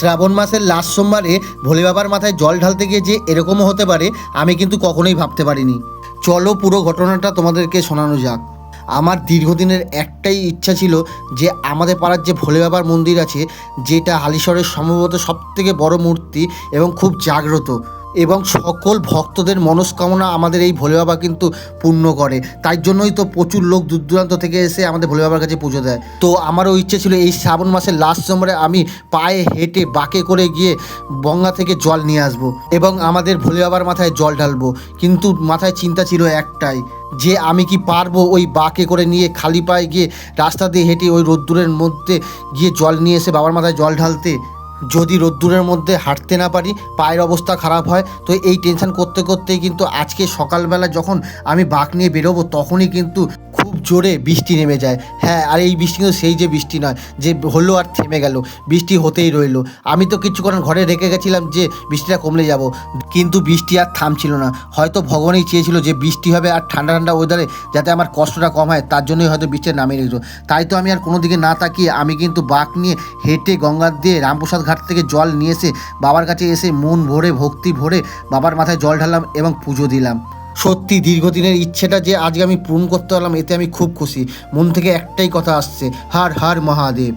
শ্রাবণ মাসের লাস্ট সোমবারে ভোলে বাবার মাথায় জল ঢালতে গিয়ে যে এরকমও হতে পারে আমি কিন্তু কখনোই ভাবতে পারিনি। চলো পুরো ঘটনাটা তোমাদেরকে শোনানো যাক। আমার দীর্ঘদিনের একটাই ইচ্ছা ছিল যে আমাদের পাড়ার যে ভোলে বাবার মন্দির আছে, যেটা হালিশহরের সম্ভবত সবথেকে বড় মূর্তি এবং খুব জাগ্রত, এবং সকল ভক্তদের মনস্কামনা আমাদের এই ভোলে বাবা কিন্তু পূর্ণ করে। তাই জন্যই তো প্রচুর লোক দূর দূরান্ত থেকে এসে আমাদের ভোলে বাবার কাছে পুজো দেয়। তো আমারও ইচ্ছে ছিল এই শ্রাবণ মাসের লাস্ট সোমবারে আমি পায়ে হেঁটে বাঁকে করে গিয়ে গঙ্গা থেকে জল নিয়ে আসবো এবং আমাদের ভোলে বাবার মাথায় জল ঢালবো। কিন্তু মাথায় চিন্তা ছিল একটাই, যে আমি কি পারবো ওই বাঁকে করে নিয়ে খালি পায়ে গিয়ে রাস্তা দিয়ে হেঁটে ওই রোদ্দুরের মধ্যে গিয়ে জল নিয়ে এসে বাবার মাথায় জল ঢালতে। যদি রোদ্দুরের মধ্যে হাঁটতে না পারি, পায়ের অবস্থা খারাপ হয়, তো এই টেনশন করতে করতেই কিন্তু আজকে সকালবেলা যখন আমি বাঁক নিয়ে বেরোবো তখনই কিন্তু খুব জোরে বৃষ্টি নেমে যায়। হ্যাঁ, আর এই বৃষ্টি কিন্তু সেই যে বৃষ্টি নয় যে হলো আর থেমে গেল, বৃষ্টি হতেই রইলো। আমি তো কিছুক্ষণ ঘরে রেখে গেছিলাম যে বৃষ্টিটা কমলে যাব, কিন্তু বৃষ্টি আর থামছিল না। হয়তো ভগবানই চেয়েছিল যে বৃষ্টি হবে আর ঠান্ডা ঠান্ডা ওয়েদারে যাতে আমার কষ্টটা কম হয়, তার জন্যই হয়তো বৃষ্টিটা নামিয়ে রেখেছিল। তাই তো আমি আর কোনো দিকে না তাকিয়ে আমি কিন্তু বাঁক নিয়ে হেঁটে গঙ্গার দিয়ে রামপ্রসাদ ঘাট থেকে জল নিয়ে এসে বাবার কাছে এসে মন ভরে ভক্তি ভরে বাবার মাথায় জল ঢাললাম এবং পুজো দিলাম। সত্যি দীর্ঘদিনের ইচ্ছেটা যে আজকে আমি পূরণ করতে পারলাম, এতে আমি খুব খুশি। মন থেকে একটাই কথা আসছে, হর হর মহাদেব।